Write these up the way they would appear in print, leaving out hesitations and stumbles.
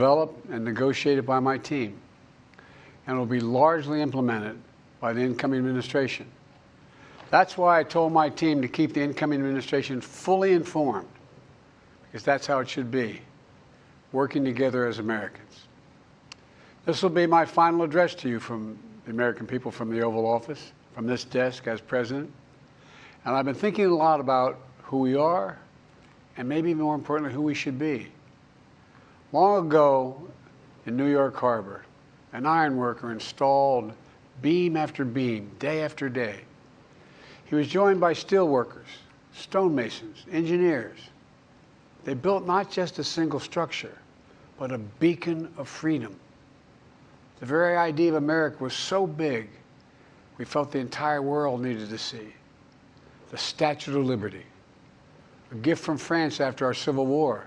developed and negotiated by my team, and will be largely implemented by the incoming administration. That's why I told my team to keep the incoming administration fully informed, because that's how it should be, working together as Americans. This will be my final address to you from the American people, from the Oval Office, from this desk as president. And I've been thinking a lot about who we are, and maybe more importantly, who we should be. Long ago in New York Harbor, an ironworker installed beam after beam, day after day. He was joined by steel workers, stonemasons, engineers. They built not just a single structure, but a beacon of freedom. The very idea of America was so big, we felt the entire world needed to see. The Statue of Liberty, a gift from France after our Civil War.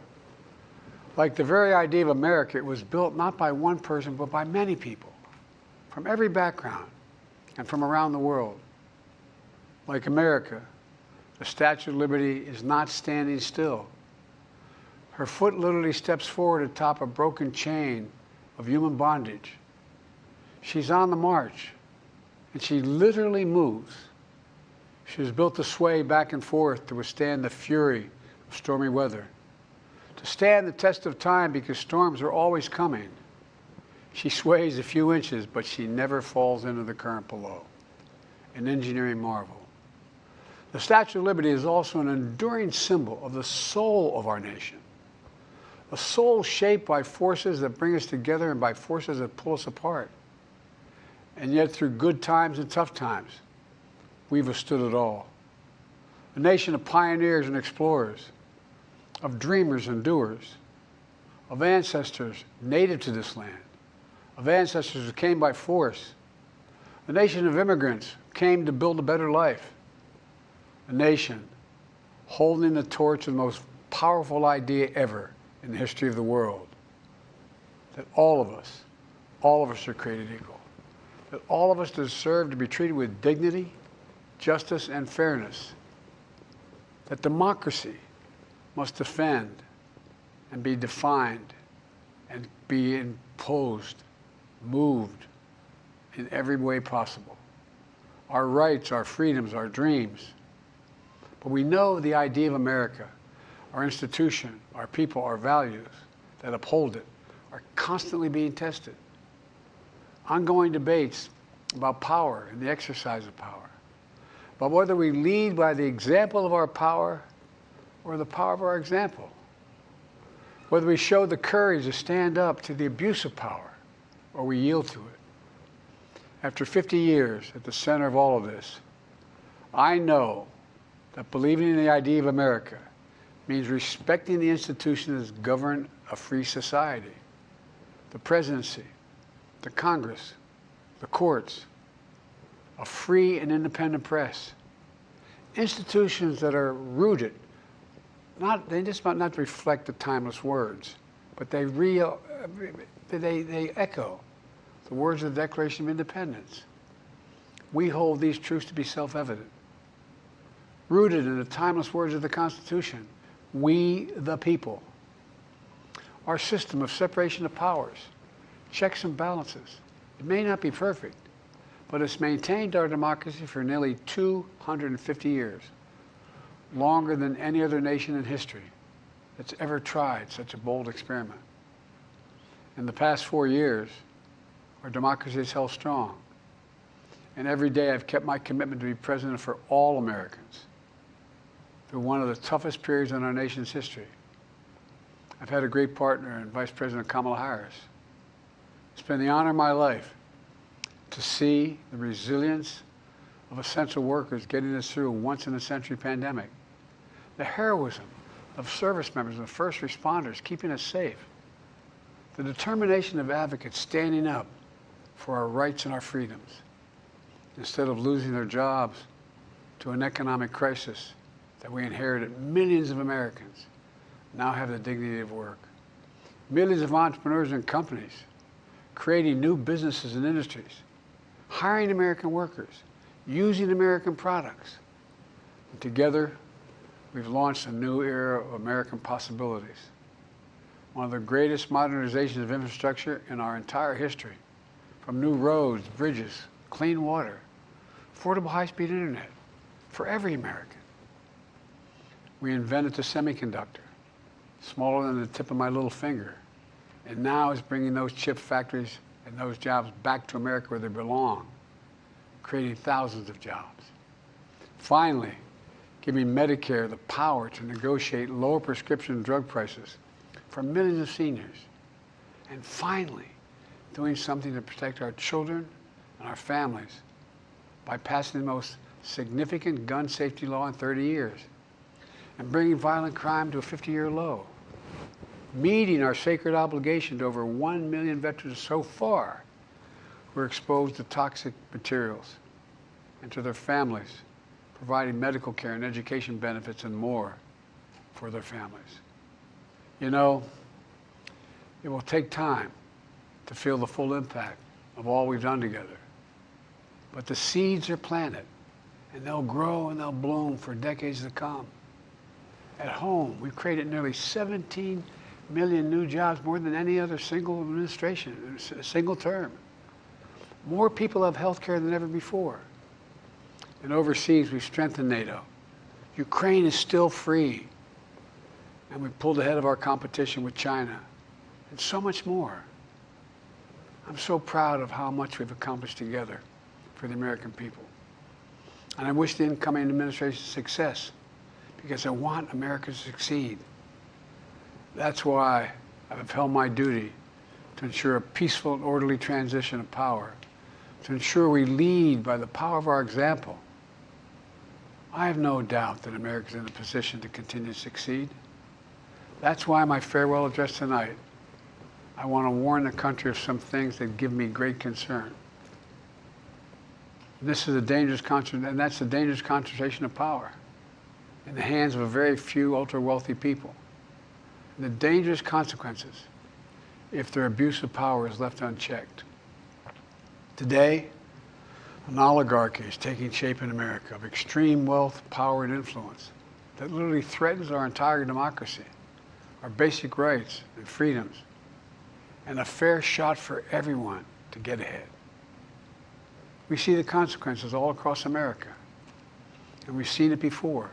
Like the very idea of America, it was built not by one person, but by many people, from every background and from around the world. Like America, the Statue of Liberty is not standing still. Her foot literally steps forward atop a broken chain of human bondage. She's on the march, and she literally moves. She was built to sway back and forth to withstand the fury of stormy weather, to stand the test of time because storms are always coming. She sways a few inches, but she never falls into the current below. An engineering marvel. The Statue of Liberty is also an enduring symbol of the soul of our nation. A soul shaped by forces that bring us together and by forces that pull us apart. And yet, through good times and tough times, we've withstood it all. A nation of pioneers and explorers, of dreamers and doers, of ancestors native to this land, of ancestors who came by force, a nation of immigrants who came to build a better life, a nation holding the torch of the most powerful idea ever in the history of the world, that all of us are created equal, that all of us deserve to be treated with dignity, justice, and fairness, that democracy must defend and be defined and be imposed, moved in every way possible. Our rights, our freedoms, our dreams. But we know the idea of America, our institution, our people, our values that uphold it are constantly being tested. Ongoing debates about power and the exercise of power. But whether we lead by the example of our power or the power of our example. Whether we show the courage to stand up to the abuse of power or we yield to it. After 50 years at the center of all of this, I know that believing in the idea of America means respecting the institutions that govern a free society. The presidency, the Congress, the courts, a free and independent press. Institutions that are rooted, they just might not reflect the timeless words, but they echo the words of the Declaration of Independence. We hold these truths to be self-evident. Rooted in the timeless words of the Constitution, we the people. Our system of separation of powers, checks and balances. It may not be perfect, but it's maintained our democracy for nearly 250 years, longer than any other nation in history that's ever tried such a bold experiment. In the past 4 years, our democracy has held strong. And every day I've kept my commitment to be president for all Americans through one of the toughest periods in our nation's history. I've had a great partner in Vice President Kamala Harris. It's been the honor of my life to see the resilience of essential workers getting us through a once-in-a-century pandemic. The heroism of service members and first responders keeping us safe. The determination of advocates standing up for our rights and our freedoms instead of losing their jobs to an economic crisis that we inherited. Millions of Americans now have the dignity of work. Millions of entrepreneurs and companies creating new businesses and industries, hiring American workers, using American products. And together, we've launched a new era of American possibilities. one of the greatest modernizations of infrastructure in our entire history, from new roads, bridges, clean water, affordable high-speed internet for every American. We invented the semiconductor, smaller than the tip of my little finger, and now is bringing those chip factories and those jobs back to America where they belong, creating thousands of jobs. Finally, giving Medicare the power to negotiate lower prescription drug prices for millions of seniors. And finally, doing something to protect our children and our families by passing the most significant gun safety law in 30 years and bringing violent crime to a 50-year low, meeting our sacred obligation to over 1 million veterans so far who are exposed to toxic materials, and to their families, providing medical care and education benefits and more for their families. You know, it will take time to feel the full impact of all we've done together. But the seeds are planted, and they'll grow and they'll bloom for decades to come. At home, we've created nearly 17 million new jobs, more than any other single administration, a single term. More people have health care than ever before. And overseas, we've strengthened NATO. Ukraine is still free. And we've pulled ahead of our competition with China, and so much more. I'm so proud of how much we've accomplished together for the American people. And I wish the incoming administration success, because I want America to succeed. That's why I've held my duty to ensure a peaceful and orderly transition of power, to ensure we lead by the power of our example. I have no doubt that America is in a position to continue to succeed. That's why my farewell address tonight, I want to warn the country of some things that give me great concern. This is a dangerous and that's the dangerous concentration of power in the hands of a very few ultra-wealthy people. And the dangerous consequences if their abuse of power is left unchecked. Today, an oligarchy is taking shape in America of extreme wealth, power, and influence that literally threatens our entire democracy, our basic rights and freedoms, and a fair shot for everyone to get ahead. We see the consequences all across America, and we've seen it before.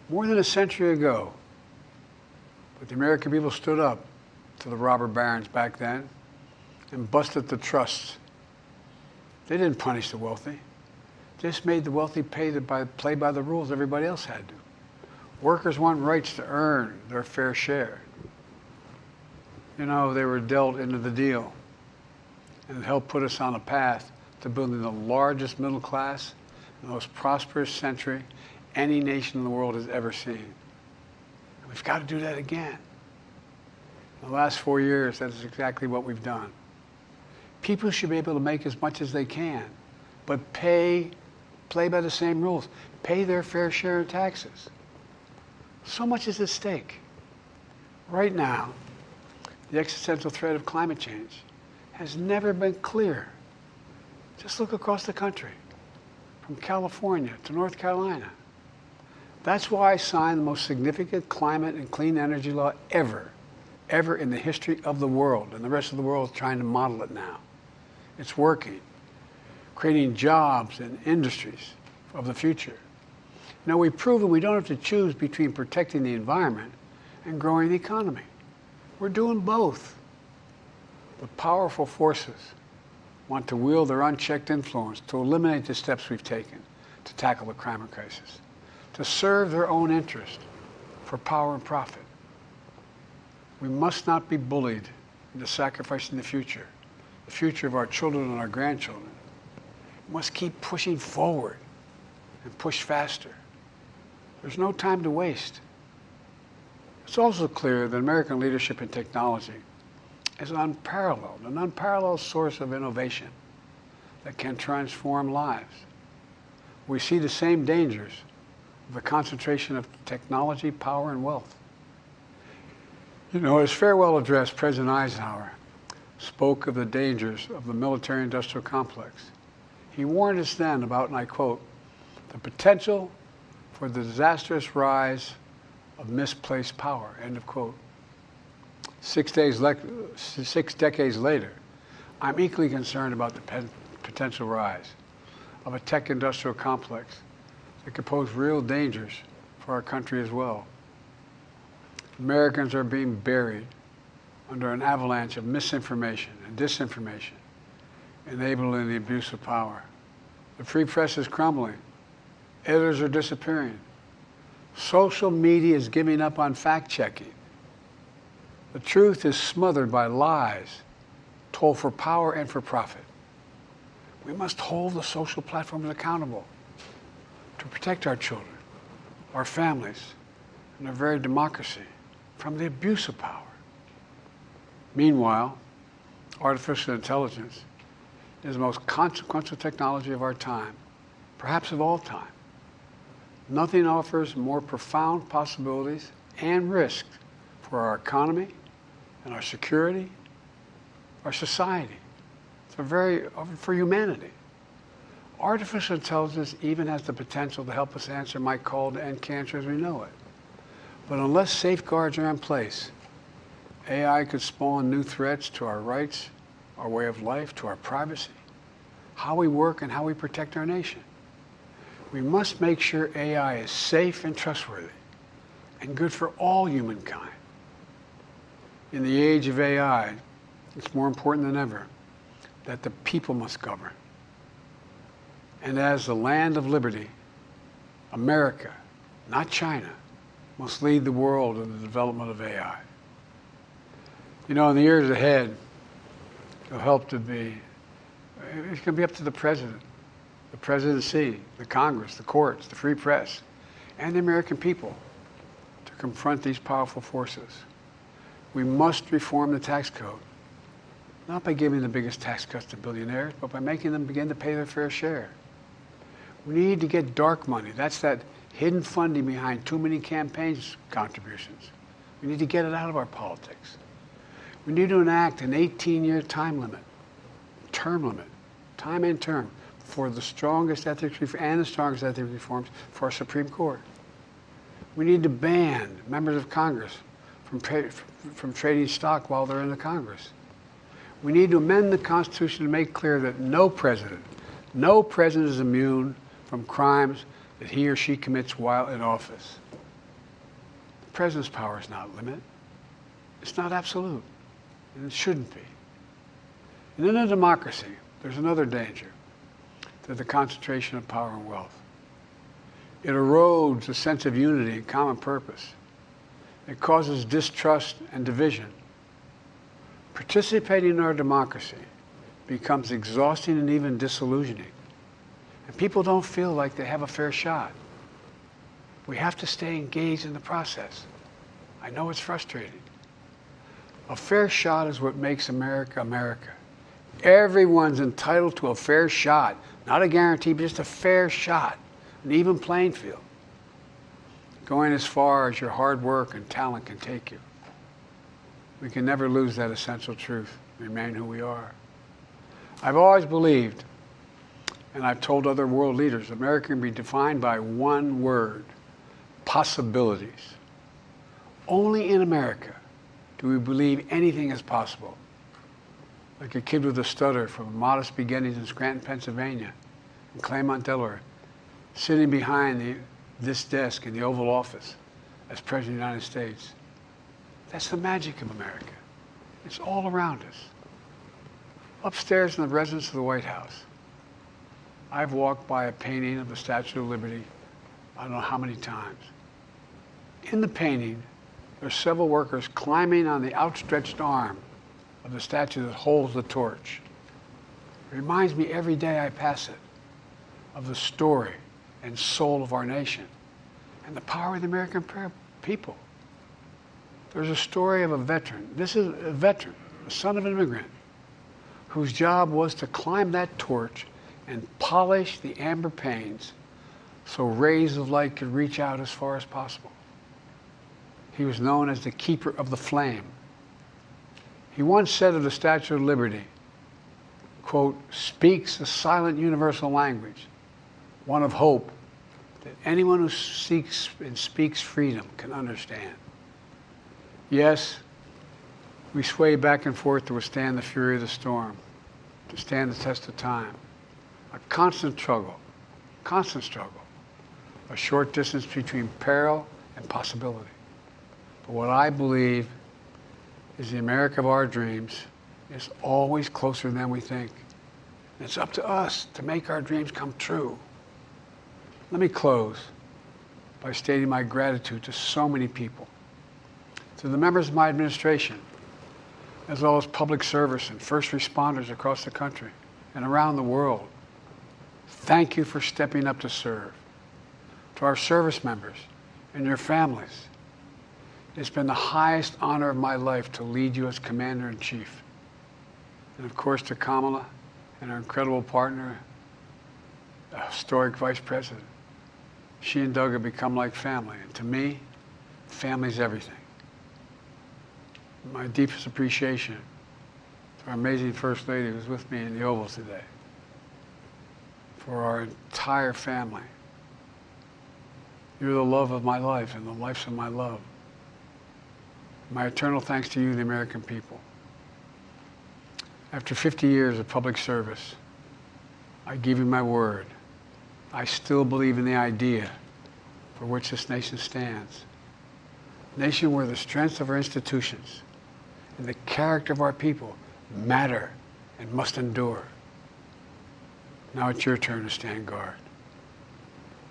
More than a century ago, but the American people stood up to the robber barons back then and busted the trusts. They didn't punish the wealthy. They just made the wealthy play by the rules everybody else had to. Workers want rights to earn their fair share. You know, they were dealt into the deal, and it helped put us on a path to building the largest middle class, the most prosperous century any nation in the world has ever seen. And we've got to do that again. In the last 4 years, that is exactly what we've done. People should be able to make as much as they can, but play by the same rules. Pay their fair share of taxes. So much is at stake. Right now, the existential threat of climate change has never been clearer. Just look across the country, from California to North Carolina. That's why I signed the most significant climate and clean energy law ever in the history of the world, and the rest of the world is trying to model it now. It's working, creating jobs and industries of the future. Now, we've proven we don't have to choose between protecting the environment and growing the economy. We're doing both. But powerful forces want to wield their unchecked influence to eliminate the steps we've taken to tackle the climate crisis, to serve their own interest for power and profit. We must not be bullied into sacrificing the future of our children and our grandchildren. We must keep pushing forward and push faster. There's no time to waste. It's also clear that American leadership in technology is an unparalleled source of innovation that can transform lives. We see the same dangers of the concentration of technology, power, and wealth. You know, his farewell address, President Eisenhower spoke of the dangers of the military-industrial complex. He warned us then about, and I quote, the potential for the disastrous rise of misplaced power, end of quote. 6 decades later, I'm equally concerned about the potential rise of a tech industrial complex that could pose real dangers for our country as well. Americans are being buried under an avalanche of misinformation and disinformation, enabling the abuse of power. The free press is crumbling. Editors are disappearing. Social media is giving up on fact-checking. The truth is smothered by lies told for power and for profit. We must hold the social platforms accountable to protect our children, our families, and our very democracy from the abuse of power. Meanwhile, artificial intelligence is the most consequential technology of our time, perhaps of all time. Nothing offers more profound possibilities and risks for our economy and our security, our society, for humanity. Artificial intelligence even has the potential to help us answer my call to end cancer as we know it. But unless safeguards are in place, AI could spawn new threats to our rights, our way of life, to our privacy, how we work and how we protect our nation. We must make sure AI is safe and trustworthy and good for all humankind. In the age of AI, it's more important than ever that the people must govern. And as the land of liberty, America, not China, must lead the world in the development of AI. You know, in the years ahead, it'll help to be, it's going to be up to the president, the presidency, the Congress, the courts, the free press, and the American people to confront these powerful forces. We must reform the tax code, not by giving the biggest tax cuts to billionaires, but by making them begin to pay their fair share. We need to get dark money. That's that hidden funding behind too many campaigns contributions. We need to get it out of our politics. We need to enact an 18-year time limit, time and term, for the strongest ethics reforms for our Supreme Court. We need to ban members of Congress from trading stock while they're in the Congress. We need to amend the Constitution to make clear that no president is immune from crimes that he or she commits while in office. The president's power is not limited. It's not absolute, and it shouldn't be. And in a democracy, there's another danger to the concentration of power and wealth. It erodes a sense of unity and common purpose. It causes distrust and division. Participating in our democracy becomes exhausting and even disillusioning. And people don't feel like they have a fair shot. We have to stay engaged in the process. I know it's frustrating. A fair shot is what makes America, America. Everyone's entitled to a fair shot. Not a guarantee, but just a fair shot. An even playing field. Going as far as your hard work and talent can take you. We can never lose that essential truth, remain who we are. I've always believed, and I've told other world leaders, America can be defined by one word: possibilities. Only in America do we believe anything is possible. Like a kid with a stutter from modest beginnings in Scranton, Pennsylvania, and Claymont, Delaware, sitting behind this desk in the Oval Office as President of the United States. That's the magic of America. It's all around us. Upstairs in the residence of the White House, I've walked by a painting of the Statue of Liberty I don't know how many times. In the painting, there are several workers climbing on the outstretched arm of the statue that holds the torch. It reminds me every day I pass it of the story and soul of our nation and the power of the American people. There's a story of a veteran. This is a veteran, the son of an immigrant, whose job was to climb that torch and polish the amber panes so rays of light could reach out as far as possible. He was known as the keeper of the flame. He once said of the Statue of Liberty, quote, "speaks a silent universal language, one of hope that anyone who seeks and speaks freedom can understand." Yes, We sway back and forth to withstand the fury of the storm, to stand the test of time. A constant struggle, a short distance between peril and possibility. But what I believe is the America of our dreams is always closer than we think. And it's up to us to make our dreams come true. Let me close by stating my gratitude to so many people, to the members of my administration, as well as public service and first responders across the country and around the world. Thank you for stepping up to serve. To our service members and your families, it's been the highest honor of my life to lead you as Commander-in-Chief. And of course to Kamala and our incredible partner, the historic Vice President. She and Doug have become like family, and to me, family's everything. My deepest appreciation to our amazing First Lady who's with me in the Oval today, for our entire family. You're the love of my life and the lives of my love. My eternal thanks to you, the American people. After 50 years of public service, I give you my word. I still believe in the idea for which this nation stands. A nation where the strength of our institutions and the character of our people matter and must endure. Now it's your turn to stand guard.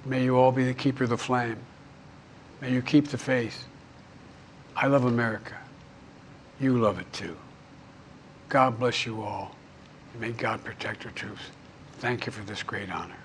May you all be the keeper of the flame. May you keep the faith. I love America. You love it too. God bless you all, and may God protect our troops. Thank you for this great honor.